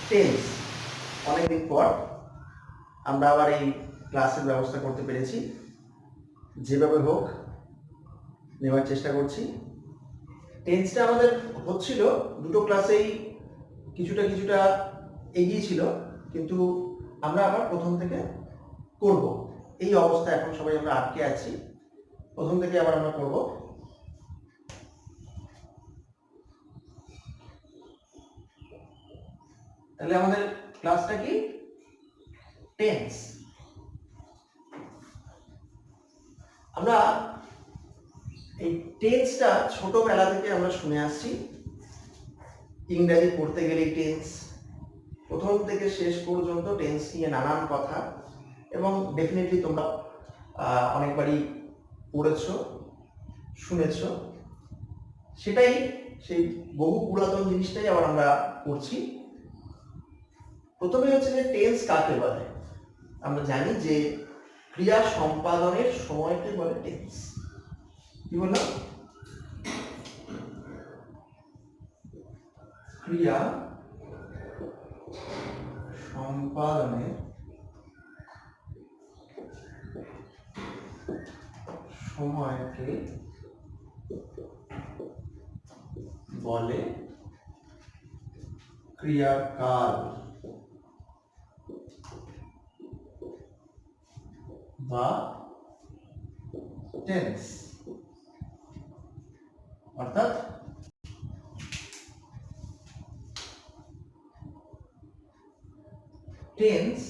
Tense অনেকদিন পর আমরা আবার এই ক্লাসের ব্যবস্থা করতে পেরেছি। যেভাবে হোক নেওয়ার চেষ্টা করছি। টেন্সটা আমাদের হচ্ছিল দুটো ক্লাসেই কিছুটা এগিয়ে ছিল, কিন্তু আমরা আবার প্রথম থেকে করব। এই অবস্থা এখন সবাই আমরা আটকে আছি, প্রথম থেকে আবার আমরা করব। তাহলে আমাদের ক্লাসটা কি? টেন্স। আমরা এই টেন্সটা ছোটবেলা থেকে আমরা শুনে আসছি। ইংরেজি পড়তে গেলেই টেন্স, প্রথম থেকে শেষ পর্যন্ত টেন্স নিয়ে নানান কথা, এবং ডেফিনেটলি তোমরা অনেকবারই পড়েছো, শুনেছো। সেটাই সেই বহু পুরাতন জিনিসটাই আবার আমরা করছি। প্রথমে হচ্ছে যে টেন্স কাকে বলে। আমরা জানি যে ক্রিয়া সম্পাদনের সময়কে বলে টেন্স। কি বললো? ক্রিয়া সম্পাদনের সময়কে বলে ক্রিয়াকাল বা টেন্স। অর্থাৎ tense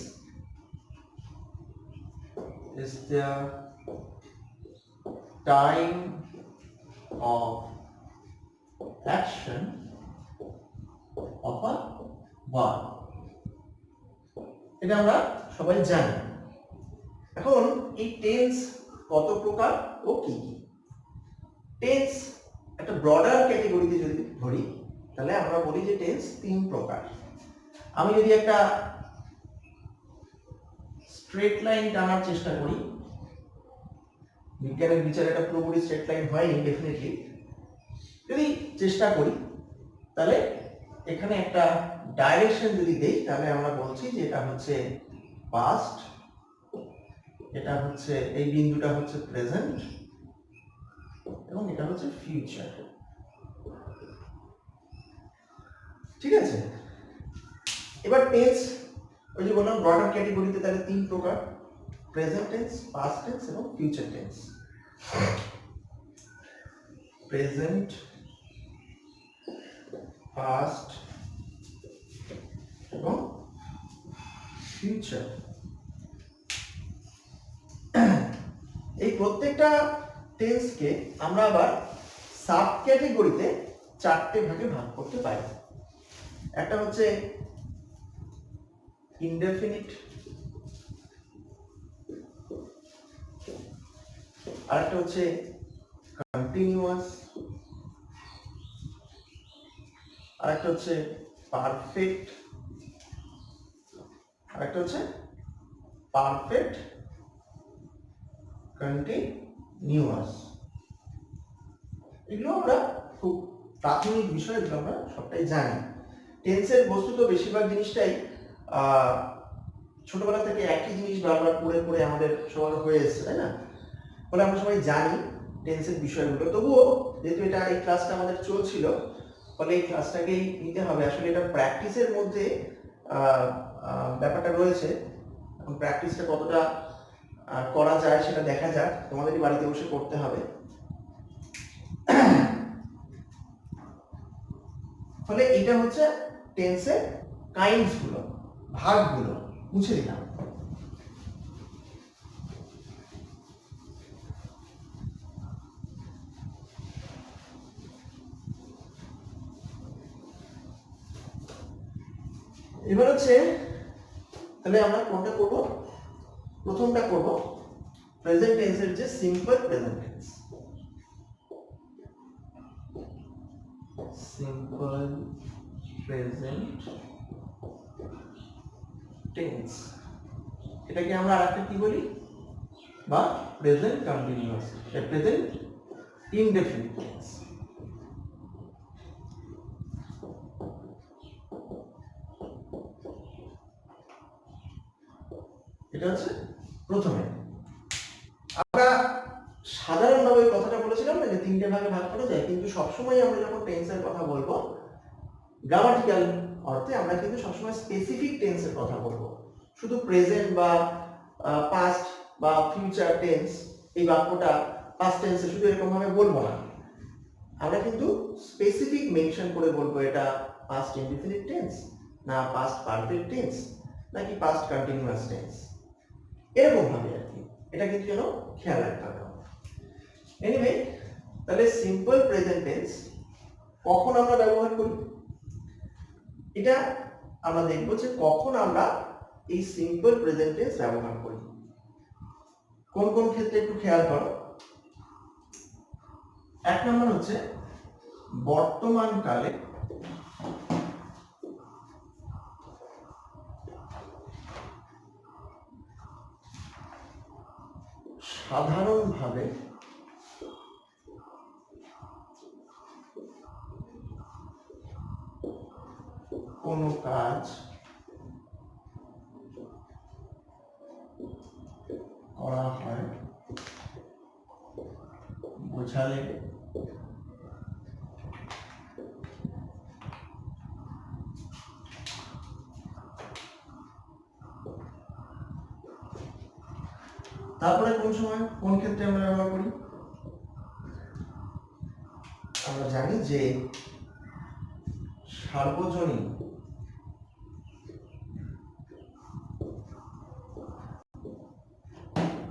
is the time of action of a verb। এটা আমরা সবাই জানি। এখন এই টেন্স কত প্রকার ও কি কি? টেন্স একটা ব্রডার ক্যাটাগরিতে যদি ধরি, তাহলে আমরা বলি যে টেন্স তিন প্রকার। আমি যদি একটা স্ট্রেট লাইন টানার চেষ্টা করি, বিজ্ঞানের বিচারে একটা পুরোপুরি স্ট্রেট লাইন হয়নি ডেফিনেটলি, যদি চেষ্টা করি তাহলে এখানে একটা ডাইরেকশন যদি দেই, তাহলে আমরা বলছি যে এটা হচ্ছে পাস্ট, এটা হচ্ছে এই বিন্দুটা হচ্ছে প্রেজেন্ট, এবং এটা হচ্ছে ফিউচার। ঠিক আছে? এবার টেন্স ওই যে বললাম ব্রডার ক্যাটাগরিতে, তাহলে তিন প্রকার: প্রেজেন্ট টেন্স, পাস্ট টেন্স এবং ফিউচার টেন্স। প্রেজেন্ট, পাস্ট এবং ফিউচার। এই প্রত্যেকটা টেন্সকে আমরা আবার সাব ক্যাটাগরিতে চারটে ভাগে ভাগ করতে পারি। একটা হচ্ছে ইনডেফিনিট, আরেকটা হচ্ছে কন্টিনিউয়াস, আরেকটা হচ্ছে পারফেক্ট, আরেকটা হচ্ছে পারফেক্ট কন্টিনিউয়াস। এগুলো আমরা খুব প্রাথমিক বিষয়, এগুলো আমরা সবটাই জানি। টেন্সের বস্তুত বেশিরভাগ জিনিসটাই ছোটবেলা থেকে একই জিনিস বারবার পড়ে পড়ে আমাদের সবার হয়ে এসেছে, তাই না? ফলে আমরা সবাই জানি টেন্সের বিষয়গুলো। তবুও যেহেতু এটা এই ক্লাসটা আমাদের চলছিল, ফলে এই ক্লাসটাকেই নিতে হবে। আসলে এটা প্র্যাকটিসের মধ্যে ব্যাপারটা রয়েছে। এখন প্র্যাকটিসটা কতটা করা যায় সেটা দেখা যাক, তোমাদেরই বাড়িতে বসে করতে হবে। ফলে এটা হচ্ছে টেন্সের কাইন্ডস গুলো, ভাগগুলো মুছে দিলাম। এবার হচ্ছে তাহলে আমরা কোনটা করব? প্রথমটা করব প্রেজেন্ট টেন্সের যে simple present tense. Simple present tense, এটাকে আমরা আরেকটা কি বলি? বা present continuous, present indefinite tense. এটা হচ্ছে প্রথমে। আমরা সাধারণভাবে কথাটা বলেছিলাম না যে তিনটে ভাগে ভাগ করা যায়, কিন্তু সবসময় আমরা যখন টেন্সের কথা বলবো গ্রামাটিক্যাল অর্থে আমরা কিন্তু সবসময় স্পেসিফিক টেন্সের কথা বলবো। শুধু প্রেজেন্ট বা পাস্ট বা ফিউচার টেন্স এই বাক্যটা পাস্ট টেন্সে শুধু এরকম ভাবে বলবো না, আমরা কিন্তু স্পেসিফিক মেনশন করে বলবো এটা পাস্ট ইনডিফিনিট টেন্স না পাস্ট পারফেক্ট টেন্স নাকি পাস্ট কন্টিনিউয়াস টেন্স, এরকম ভাবে আর কি। এটা কিন্তু যেন খেয়াল রাখতে হবে। এনিওয়ে, তাহলে সিম্পল প্রেজেন্ট টেন্স কখন আমরা ব্যবহার করি, এটা আমরা দেখব যে কখন আমরা এই সিম্পল প্রেজেন্ট টেন্স ব্যবহার করি। কোন কোন ক্ষেত্রে একটু খেয়াল করো। এক নম্বর হচ্ছে বর্তমান কালে সাধারণভাবে কোনো কাজ করা হয় বোঝালে তারপরে কোন সময় কোন ক্ষেত্রে আমরা ব্যবহার করি, আমরা জানি যে সার্বজনীন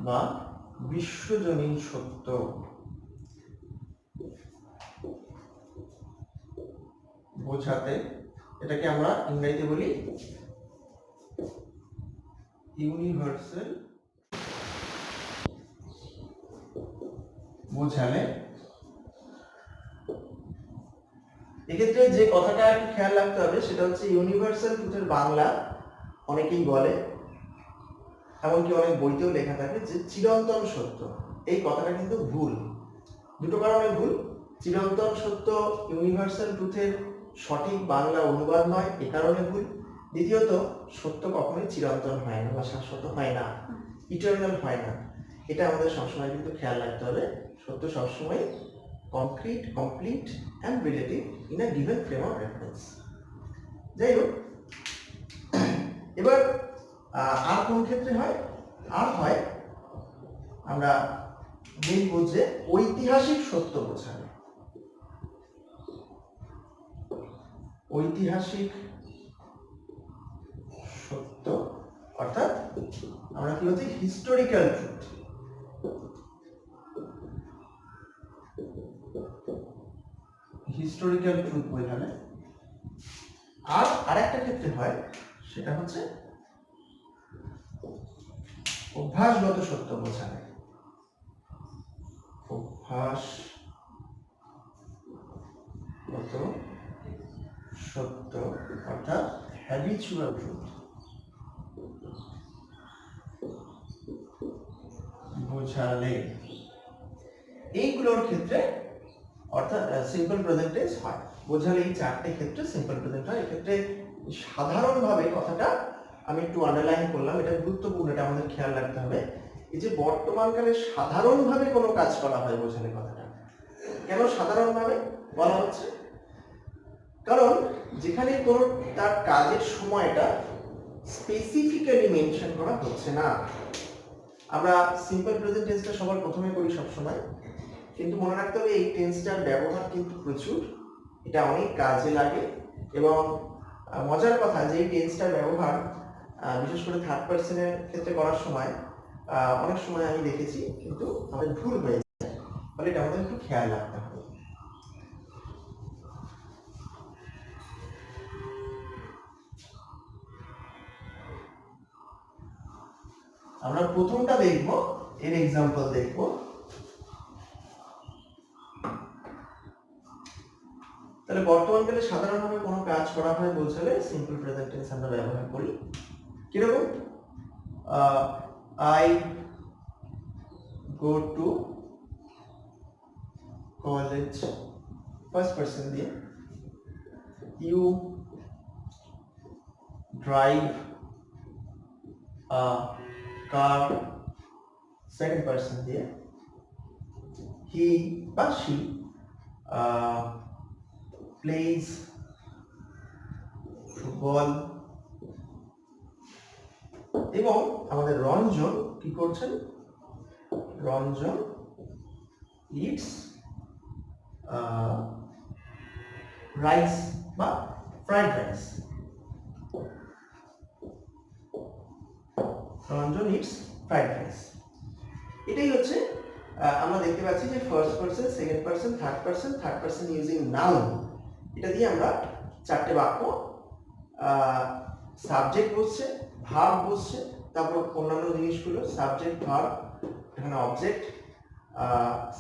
বা বিশ্বজনীন সত্য বোঝাতে, এটাকে আমরা ইংরেজিতে বলি ইউনিভার্সাল, বোঝালে। এক্ষেত্রে যে কথাটা একটু খেয়াল রাখতে হবে সেটা হচ্ছে ইউনিভার্সাল ট্রুথের বাংলা অনেকেই বলে, এমনকি অনেক বইতেও লেখা থাকে যে চিরন্তন সত্য। এই কথাটা কিন্তু ভুল, দুটো কারণে ভুল। চিরন্তন সত্য ইউনিভার্সাল ট্রুথের সঠিক বাংলা অনুবাদ নয়, এ কারণে ভুল। দ্বিতীয়ত, সত্য কখনোই চিরন্তন হয় না বা শাশ্বত হয় না, ইটারনাল হয় না। এটা আমাদের সবসময় কিন্তু খেয়াল রাখতে হবে। সত্য সবসময় concrete, complete and relative in a given frame of reference. যাই হোক, এবার আর কোন ক্ষেত্রে হয়, আর হয় আমরা দেখব যে ঐতিহাসিক সত্য বোঝানো। ঐতিহাসিক সত্য অর্থাৎ আমরা কি বলছি হিস্টোরিক্যাল ট্রুথ। হিস্টোরিক্যাল ট্রুথ বোঝালে। আর আরেকটা ক্ষেত্রে হয় সেটা হচ্ছে অভ্যাসগত সত্য বোঝালে। অভ্যাসগত সত্য অর্থাৎ হ্যাবিচুয়াল ট্রুথ বোঝালে। এইগুলোর ক্ষেত্রে অর্থাৎ সিম্পল প্রেজেন্ট টেন্স হয়। বোঝালে এই চারটে ক্ষেত্রে সিম্পল প্রেজেন্ট হয়। এক্ষেত্রে সাধারণভাবে কথাটা আমি একটু আন্ডারলাইন করলাম, এটা গুরুত্বপূর্ণ, এটা আমাদের খেয়াল রাখতে হবে। এই যে বর্তমানকালে সাধারণভাবে কোনো কাজ করা হয় বোঝালে কথাটা কেন সাধারণভাবে বলা হচ্ছে, কারণ যেখানে কোনো তার কাজের সময়টা স্পেসিফিক্যালি মেনশন করা হচ্ছে না। আমরা সিম্পল প্রেজেন্ট টেন্সটা সবার প্রথমে করি সবসময়, কিন্তু মনে রাখতে হবে এই টেন্সটার ব্যবহার কিন্তু প্রচুর, এটা অনেক কাজে লাগে। এবং মজার কথা যে এই টেন্সটার ব্যবহার বিশেষ করে থার্ড পার্সনের ক্ষেত্রে করার সময় অনেক সময় আমি দেখেছি কিন্তু আমাদের ভুল হয়ে যায়, ফলে এটা আমাদের একটু খেয়াল রাখতে হবে। আমরা প্রথমটা দেখব, এর এক্সাম্পল দেখব। তাহলে বর্তমানকালে সাধারণভাবে কোনো কাজ করা হয় বোঝালে সিম্পল প্রেজেন্ট টেন্স আমরা ব্যবহার করি। কিরকম, I go to college, first person দিয়ে। You drive a car second person দিয়ে, হি বা শি প্লেজ ফুটবল, এবং আমাদের রঞ্জন কি করছেন, রঞ্জন ইটস রাইস বা fried rice, Ranjan it's fried rice. এটাই হচ্ছে আমরা দেখতে পাচ্ছি যে first person, second person, third person using noun, এটা দিয়ে আমরা চারটে বাক্য, সাবজেক্ট বসছে, ভার্ব বসছে, তারপর অন্যান্য জিনিসগুলো সাবজেক্ট ভার্ব, এখানে object,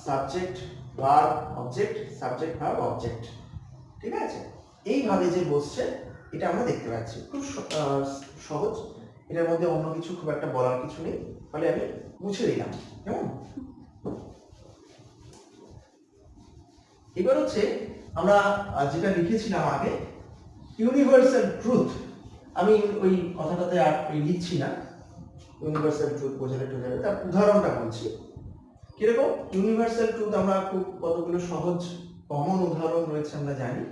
subject verb object, subject verb object, ঠিক আছে? এইভাবে যে বসছে এটা আমরা দেখতে পাচ্ছি, খুব সহজ, এটার মধ্যে অন্য কিছু খুব একটা বলার কিছু নেই, ফলে আমি মুছে দিলাম। কেমন? এবার হচ্ছে আমরা যেটা লিখেছিলাম আগে, ইউনিভার্সাল ট্রুথ, আমি ওই কথাটাতে আর লিখছি না, ইউনিভার্সাল ট্রুথ বোঝালে টোঝালে তার উদাহরণটা বলছি। কিরকম ইউনিভার্সাল ট্রুথ? আমরা খুব কতগুলো সহজ কমন উদাহরণ রয়েছে আমরা জানি।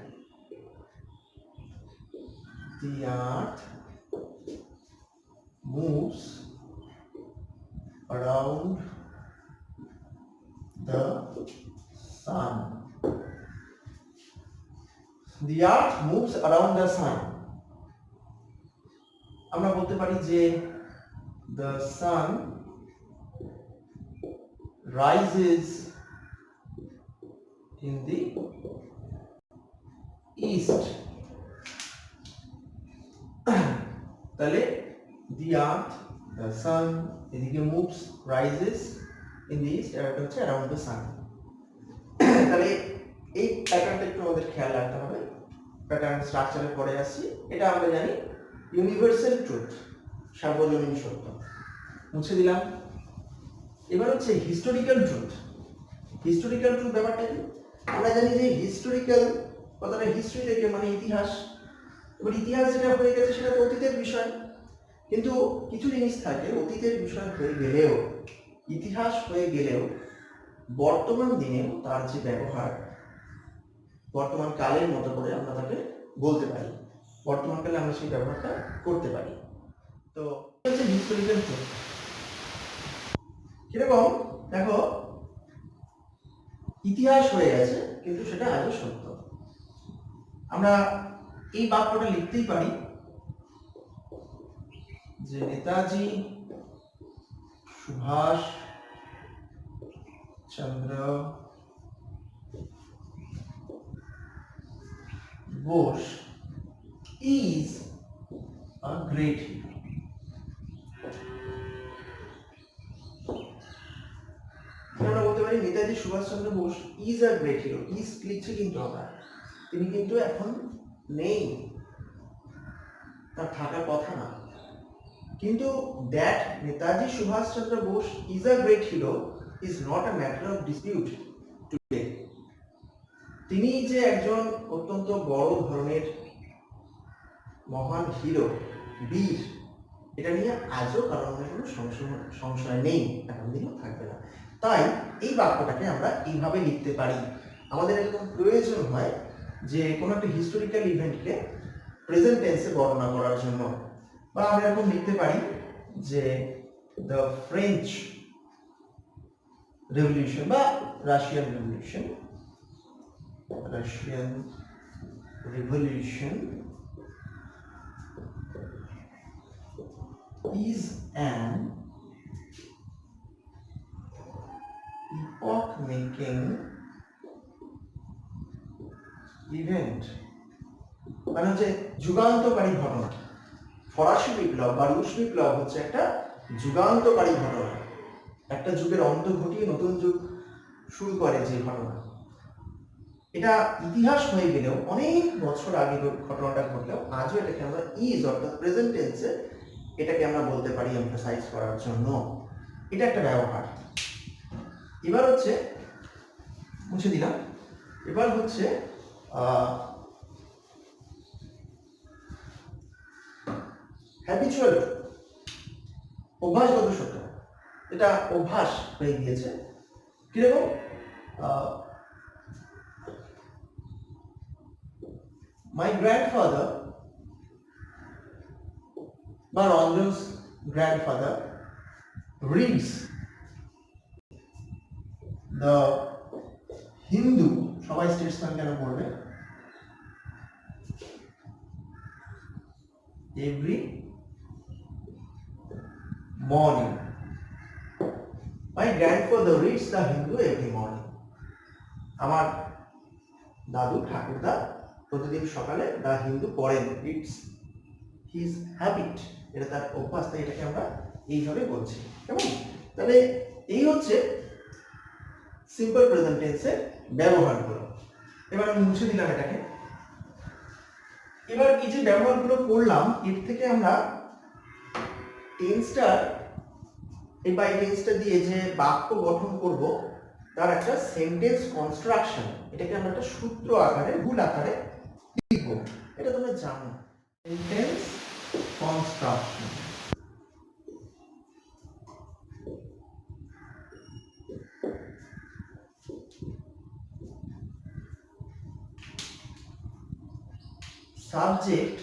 The earth moves around the sun. The earth moves around the sun. আমরা বলতে পারি যে the sun rises in the east. তাহলে the earth, the sun এদিকে moves, rises in the east, এটা হচ্ছে around the sun। তাহলে এই প্যাটার্নটা একটু আমাদের খেয়াল রাখতে হবে, প্যাটার্ন স্ট্রাকচারে পড়ে আসছি। এটা আমরা জানি ইউনিভার্সাল ট্রুথ, সার্বজনীন সত্য, মুছে দিলাম। এবার হচ্ছে হিস্টোরিক্যাল ট্রুথ। হিস্টোরিক্যাল ট্রুথ ব্যাপারটা কি? আমরা জানি যে হিস্টোরিক্যাল কথাটা হিস্ট্রি থেকে মানে ইতিহাস। এবার ইতিহাস যেটা হয়ে গেছে সেটা তো অতীতের বিষয়, কিন্তু কিছু জিনিস থাকে অতীতের বিষয় হয়ে গেলেও, ইতিহাস হয়ে গেলেও বর্তমান দিনেও তার যে ব্যবহার বর্তমান কালের মতো করে আমরা তাকে বলতে পারি, বর্তমান কালে আমরা সেই ব্যবহারটা করতে পারি। তো হচ্ছে হিস্টোরিক্যাল ট্রুথ। কিরকম? দেখো, ইতিহাস হয়ে গেছে কিন্তু সেটা আজও সত্য। আমরা এই বাক্যটা লিখতেই পারি যে Netaji Subhash Chandra Bose is a great hero. আমরা বলতে পারি Netaji Subhash Chandra Bose is a great hero. Is লিখছি কিন্তু আমরা, তিনি কিন্তু এখন নেই, তার থাকার কথা না। কিন্তু that Netaji Subhash Chandra Bose is a great hero is not a matter of dispute today. তিনি যে একজন অত্যন্ত বড় ধরনের মহান হিরো, বীর, এটা নিয়ে আজও কারণ কোনো সংশয় নেই, এখন দিনও থাকবে না। তাই এই বাক্যটাকে আমরা এইভাবে লিখতে পারি। আমাদের এরকম প্রয়োজন হয় যে কোনো একটা হিস্টোরিক্যাল ইভেন্টকে প্রেজেন্ট টেন্সে বর্ণনা করার জন্য, বা আমরা এরকম লিখতে পারি যে দ্য ফ্রেঞ্চ রেভলিউশন বা Russian revolution, is an epoch-making event, মানে হচ্ছে যুগান্তকারী ঘটনা। ফরাসি বিপ্লব বা রুশ বিপ্লব হচ্ছে একটা যুগান্তকারী ঘটনা, একটা যুগের অন্ত ঘটিয়ে নতুন যুগ শুরু করে যে ঘটনা। এটা ইতিহাস হয়ে গেলেও, অনেক বছর আগে ঘটনাটা ঘটলেও আজও এটাকে আমরা ইজ অর্থাৎ প্রেজেন্ট টেন্সে এটাকে আমরা বলতে পারি এমফাসাইজ করার জন্য। এটা একটা ব্যবহার। এবার হচ্ছে মুছে দিলাম। এবার হচ্ছে হ্যাবিচুয়াল, অভ্যাসগত সত্য। এটা অভ্যাস হয়ে গিয়েছে। কিরকম? My grandfather বা রঞ্জন's grandfather reads the Hindu, সবাই স্টেটসম্যান কেন পড়বে, every morning. My grandfather reads the Hindu every morning. আমার দাদু ঠাকুরদা প্রতিদিন সকালে দ্য হিন্দু পড়েন। ইটস হিজ হ্যাবিট, এটা তার অভ্যাস, তাই এটাকে আমরা এইভাবে বলছি। কেমন? তাহলে এই হচ্ছে সিম্পল প্রেজেন্ট টেন্সের ব্যবহারগুলো। এবার আমি মুছে দিলাম এটাকে। এবার এই যে ব্যবহারগুলো করলাম, এর থেকে আমরা টেন্সটার এই টেন্সটা দিয়ে যে বাক্য গঠন করব তার একটা সেন্টেন্স কনস্ট্রাকশন, এটাকে আমরা একটা সূত্র আকারে, ভুল আকারে লিখব। এটা তোমরা জানো, sentence construction. Subject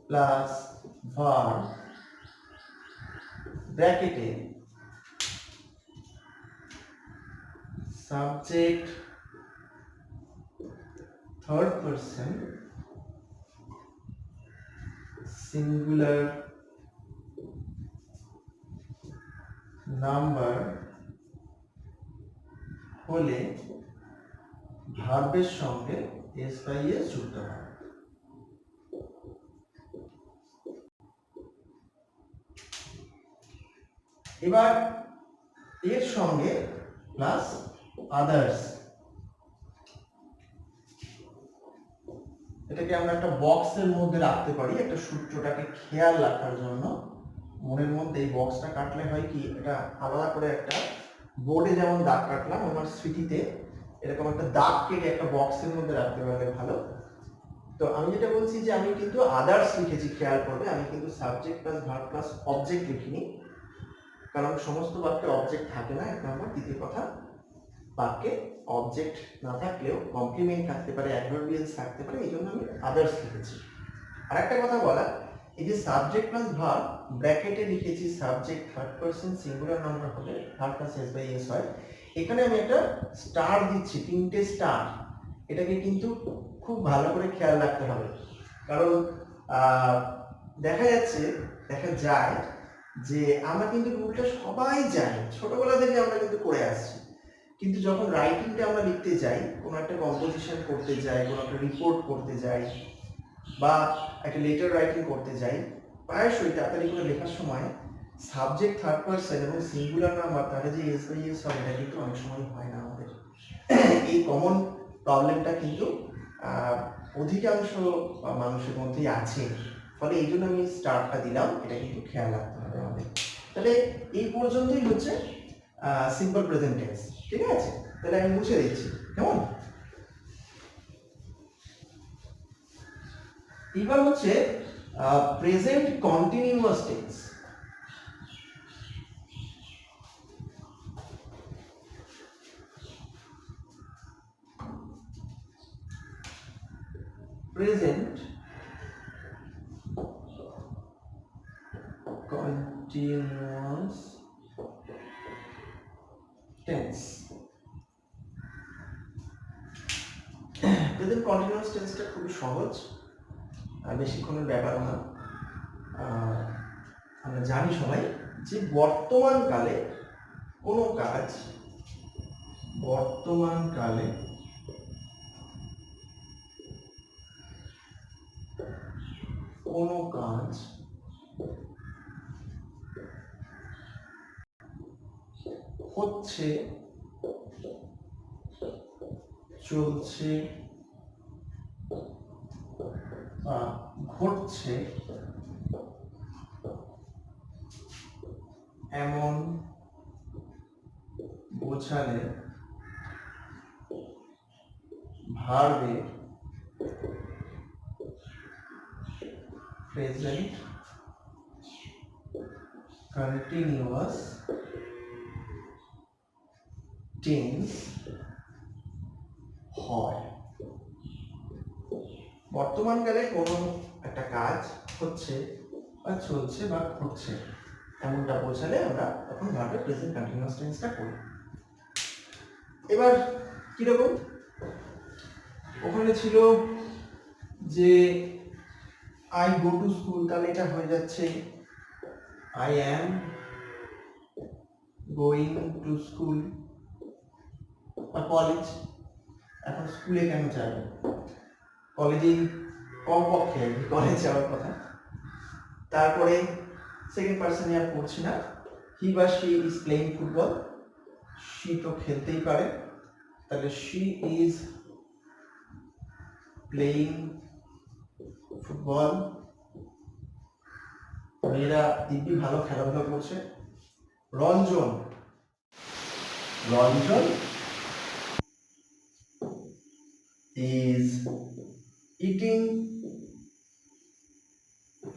plus verb ব্র্যাকেটে subject third person singular number হলে ভার্বের সঙ্গে এস বাই এস যুক্ত হয়। এবার এর সঙ্গে প্লাস আদার্স, এটাকে আমরা একটা বক্সের মধ্যে রাখতে পারি একটা সূত্রটাকে খেয়াল রাখার জন্য। মনের মধ্যে এই বক্সটা কাটলে হয় কি, এটা আলাদা করে একটা বোর্ডে যেমন দাগ কাটলাম, আমার স্মৃতিতে এরকম একটা দাগ কেটে একটা বক্সের মধ্যে রাখতে পারলে ভালো। তো আমি যেটা বলছি যে আমি কিন্তু আদার্স লিখেছি, খেয়াল করবে, আমি কিন্তু subject plus verb plus object লিখিনি, কারণ সমস্ত বাক্যে অবজেক্ট থাকে না, এক নম্বর। দ্বিতীয় কথা, বাক্যে অবজেক্ট না থাকলেও কমপ্লিমেন্ট থাকতে পারে, অ্যাডভার্বিয়ালস থাকতে পারে, এই জন্য আমি আদার্স লিখেছি। আর একটা কথা বলা, এই যে সাবজেক্ট প্লাস ভার্ব ব্র্যাকেটে লিখেছি subject third person singular number হলে verb plus s by s হয়। এখানে আমি একটা স্টার দিচ্ছি, 3টে স্টার। এটাকে কিন্তু খুব ভালো করে খেয়াল রাখতে হবে, কারণ দেখা যায় যে আমরা কিন্তু রুলটা সবাই জানি, ছোটবেলা থেকে আমরা কিন্তু করে আসছি, কিন্তু যখন রাইটিংটা আমরা লিখতে যাই, কোনো একটা কম্পোজিশন করতে যাই, কোনো একটা রিপোর্ট করতে যাই, বা একটা লেটার রাইটিং করতে যাই, প্রায়শই তাড়াতাড়ি করে লেখার সময় সাবজেক্ট থার্ড পারসন এবং সিঙ্গুলার নাম্বার তাহলে যে এস বাই এস হয়, এটা কিন্তু অনেক সময় হয় না আমাদের। এই কমন প্রবলেমটা কিন্তু অধিকাংশ মানুষের মধ্যেই আছে, ফলে এই জন্য আমি স্টারটা দিলাম, এটা কিন্তু খেয়াল রাখতে হবে আমাদের। তাহলে এই পর্যন্তই হচ্ছে সিম্পল প্রেজেন্ট টেন্স, ঠিক আছে? তাহলে আমি মুছে দিচ্ছি, কেমন? এবার হচ্ছে present continuous tense. Present continuous tense. Present continuous টেন্সটা খুবই সহজ, বেশিক্ষণের ব্যাপার না। আমরা জানি সবাই যে বর্তমানকালে কোনো কাজ হচ্ছে, চলছে বা ঘটছে এমন বোঝালে ভার্বের প্রেজেন্ট কন্টিনিউয়াস টেন্স হয়। বর্তমানকালে কোনো একটা কাজ হচ্ছে বা চলছে বা ঘটছে এমনটা বোঝালে আমরা তখন ভাবে প্রেজেন্ট কন্টিনিউয়াস টেন্সটা করি। এবার কিরকম, ওখানে ছিল যে আই গো টু স্কুল, তাহলে এটা হয়ে যাচ্ছে I am going to school বা কলেজ। এখন স্কুলে কেন যাবে, কলেজেই কমপক্ষে কলেজ যাওয়ার কথা। তারপরে সেকেন্ড পার্সনে আর পড়ছি না, হি বা she is playing football, she তো খেলতেই পারে, তাহলে শি ইজ প্লেইং ফুটবল। মেয়েরা দিব্যি ভালো খেলাধুলা করছে। Ranjan, Ranjan is eating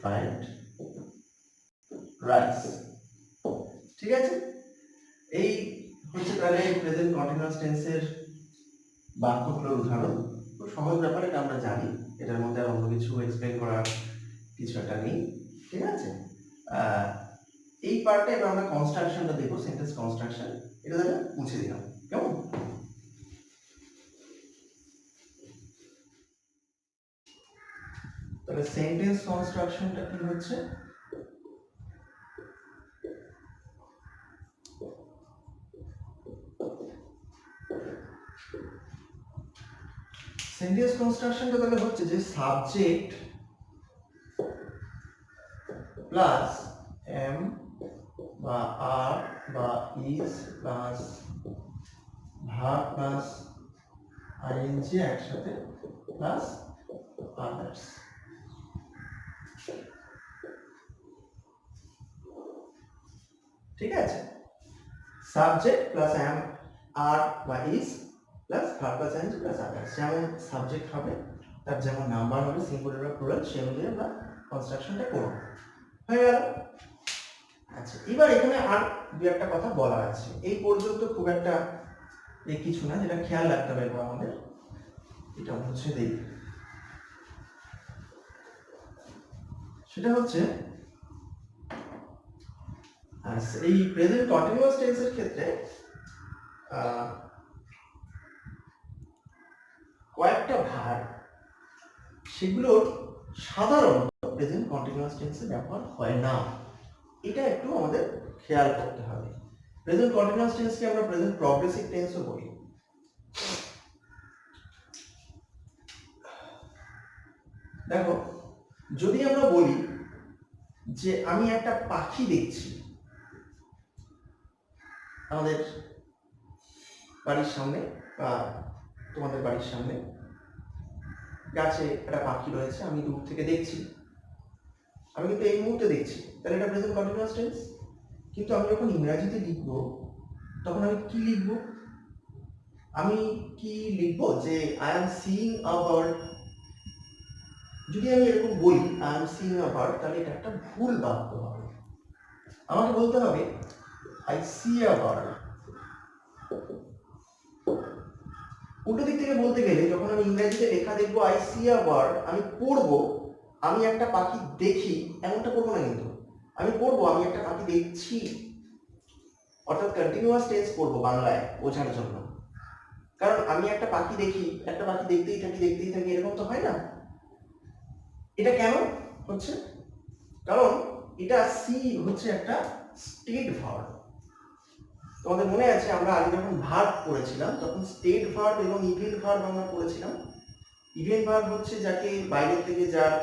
fried rice। ঠিক আছে, এই হচ্ছে তাহলে প্রেজেন্ট কন্টিনিউয়াস টেন্সের বাক্যগুলোর উদাহরণ। খুব সহজ ব্যাপার, এটা আমরা জানি, এটার মধ্যে আর অন্য কিছু এক্সপ্লেন করার কিছু একটা নেই। ঠিক আছে, এই পার্টে এবার আমরা কনস্ট্রাকশনটা দেখবো, সেন্টেন্স কনস্ট্রাকশন। এটা তাহলে মুছে দিলাম, কেমন? তাহলে সেন্টেন্স কনস্ট্রাকশনটা কি হচ্ছে, সেন্টেন্স কনস্ট্রাকশনটা তাহলে হচ্ছে যে সাবজেক্ট প্লাস এম বা আর বা is plus verb plus ING একসাথে প্লাস আদার্স। ঠিক আছে, সাবজেক্ট প্লাস এম আর বা is plus verb plus ING plus others. যেমন সাবজেক্ট হবে, তার যেমন নাম্বার হবে, সিঙ্গুলার বা প্লুরাল, সেই অনুযায়ী আমরা কনস্ট্রাকশনটা করব। হয়ে গেল। আচ্ছা, এবার এখানে আর দু একটা কথা বলা আছে, এই পর্যন্ত খুব একটা কিছু না, যেটা খেয়াল রাখতে হবে আমাদের, এটা মুছে দেই। সেটা হচ্ছে এই প্রেজেন্ট কন্টিনিউয়াস টেন্সের ক্ষেত্রে কয়েকটা ভার্ব, সেগুলোর সাধারণত প্রেজেন্ট কন্টিনিউয়াস টেন্সে ব্যবহার হয় না, এটা একটু আমাদের খেয়াল করতে হবে। প্রেজেন্ট কন্টিনিউয়াস টেন্সকে আমরা প্রেজেন্ট প্রগ্রেসিভ টেন্সও বলি। দেখো, যদি আমরা বলি যে আমি একটা পাখি দেখছি, আমাদের বাড়ির সামনে বা তোমাদের বাড়ির সামনে গাছে একটা পাখি রয়েছে, আমি দূর থেকে দেখছি, আমি কিন্তু এই মুহূর্তে দেখছি, তাহলে এটা প্রেজেন্ট কন্টিনিউয়াস টেন্স। কিন্তু আমি যখন ইংরেজিতে লিখব, তখন আমি কি লিখব? আমি কি লিখব যে I am seeing a bird? যদি আমি এরকম বলি I am seeing a bird, তাহলে এটা একটা ভুল বাক্য হবে। আমাকে বলতে হবে আই সি আ বার্ড। উল্টো দিক থেকে বলতে গেলে, যখন আমি ইংরেজিতে লেখা দেখবো আই সি আ বার্ড, আমি পড়বো আমি একটা পাখি দেখি, এমনটা করবো না, কিন্তু আমি পড়বো আমি একটা পাখি দেখছি, অর্থাৎ কন্টিনিউয়াস টেন্স করবো বাংলায় বোঝার জন্য। কারণ আমি একটা পাখি দেখি, একটা পাখি দেখতেই থাকি, এরকম তো হয় না। এটা কেন হচ্ছে? কারণ এটা সি হচ্ছে একটা স্টেট ভার্ব। তোমাদের মনে আছে আমরা আগে যখন ভার্ব পড়েছিলাম, তখন স্টেট ভার্ব এবং ইভেন্ট ভার্ব আমরা পড়েছিলাম। ইভেন্ট ভার্ব হচ্ছে যাকে বাইরে থেকে যার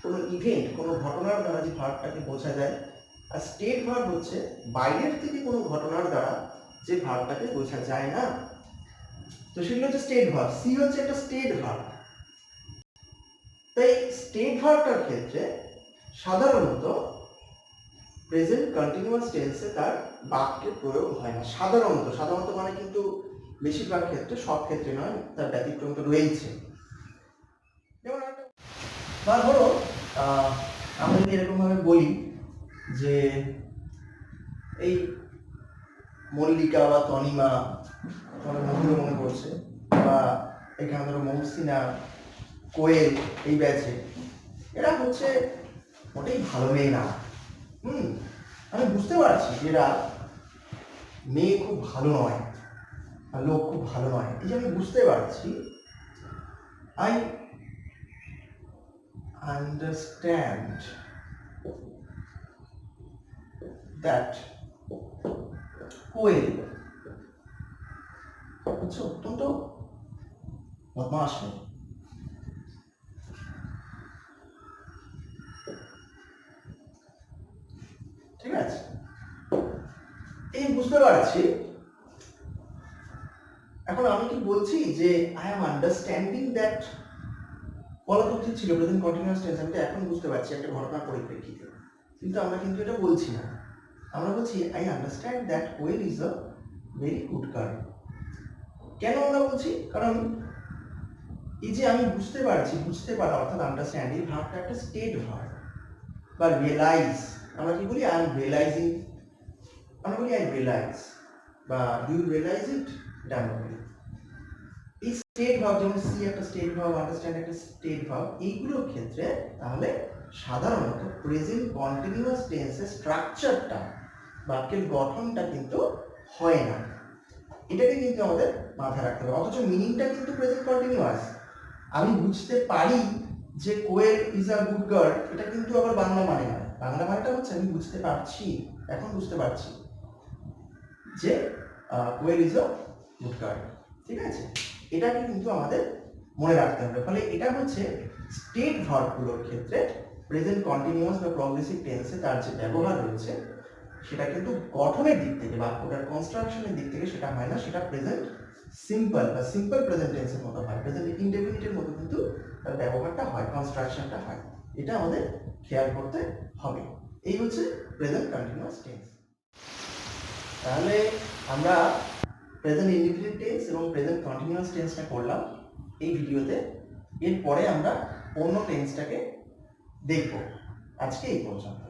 কোনো ইভেন্ট, কোনো ঘটনার দ্বারা যে ভার্বটাকে বোঝা যায়, আর স্টেট ভার্ব হচ্ছে বাইরের থেকে কোনো ঘটনার দ্বারা যে ভার্বটাকে বোঝা যায় না। তো সেগুলো হচ্ছে স্টেট ভার্ব। সি হচ্ছে একটা স্টেট ভার্ব। তাই স্টেট ভার্বটার ক্ষেত্রে সাধারণত প্রেজেন্ট কন্টিনিউয়াস টেন্সে তার বাক্যে প্রয়োগ হয় না। সাধারণত মানে কিন্তু বেশিরভাগ ক্ষেত্রে, সব ক্ষেত্রে নয়, তার ব্যতিক্রম তো রয়েছে। যেমন বা ধরো আমরা যদি এরকম ভাবে বলি যে এই মল্লিকা বা তনিমা তোমাদের মধুর মনে পড়ছে, বা এখানে ধরো মৌসিনা, কোয়েল, এই ব্যাচে এরা হচ্ছে মোটেই ভালো মেয়ে না। আমি বুঝতে পারছি যে এরা মেয়ে খুব ভালো নয় আর লোক খুব ভালো নয়, এই যে আমি বুঝতে পারছি। I understand that কোয়েল হচ্ছে অত্যন্ত বদমাশ মেয়ে। ঠিক আছে, এই বুঝতে পারছি। এখন আমি কি বলছি যে আই এম আন্ডারস্ট্যান্ডিং দ্যাট, বলা তো উচিত ছিল প্রেজেন্ট কন্টিনিউয়াস টেন্স। আমি তো এখন বুঝতে পারছি একটা ঘটনার পরিপ্রেক্ষিতে, কিন্তু আমরা কিন্তু এটা বলছি না। আমরা বলছি I understand that Koel is a very good girl. কেন আমরা বলছি? কারণ এই যে আমি বুঝতে পারছি, বুঝতে পারা অর্থাৎ আন্ডারস্ট্যান্ড, এই ভার্বটা একটা স্টেট ভার্ব। বা রিয়েলাইজ, আমরা কি বলি? আই এম রিয়েলাইজিং, আমরা বলি আই রিয়েলাইজ, বা ডু ইউ রিয়েলাইজ ইট, এটা আমরা বলি। এই স্টেট ভার্ব, যেমন সি একটা স্টেট ভার্ব, আন্ডারস্ট্যান্ড একটা স্টেট ভার্ব, এইগুলোর ক্ষেত্রে তাহলে সাধারণত প্রেজেন্ট কন্টিনিউয়াস টেন্সের স্ট্রাকচারটা, বাক্যের গঠনটা কিন্তু হয় না। এটাকে কিন্তু আমাদের মাথায় রাখতে হবে। অথচ মিনিংটা কিন্তু প্রেজেন্ট কন্টিনিউয়াস। আমি বুঝতে পারি যে কোয়েল ইজ আ গুড গার্ল, এটা কিন্তু আবার বাংলা মানে নয়। বাংলা মানেটা হচ্ছে আমি বুঝতে পারছি, এখন বুঝতে পারছি যে কোয়েল ইজ আ গুড গার্ল। ঠিক আছে, এটাকে কিন্তু আমাদের মনে রাখতে হবে। ফলে এটা হচ্ছে স্টেট ভার্বগুলোর ক্ষেত্রে প্রেজেন্ট কন্টিনিউয়াস বা প্রগ্রেসিভ টেন্সে তার যে ব্যবহার রয়েছে, সেটা কিন্তু গঠনের দিক থেকে, বাক্যটার কনস্ট্রাকশনের দিক থেকে সেটা হয় না, সেটা প্রেজেন্ট সিম্পল বা সিম্পল প্রেজেন্ট টেন্সের মতো হয়, প্রেজেন্ট ইনডেফিনিটের মতো কিন্তু তার ব্যবহারটা হয়, কনস্ট্রাকশনটা হয়। এটা আমাদের খেয়াল করতে হবে। এই হচ্ছে প্রেজেন্ট কন্টিনিউয়াস টেন্স। তাহলে আমরা প্রেজেন্ট ইনডেফিনিট টেন্স এবং প্রেজেন্ট কন্টিনিউয়াস টেন্সটা করলাম এই ভিডিওতে। এরপরে আমরা অন্য টেন্সটাকে দেখব। আজকে এই পর্যন্ত।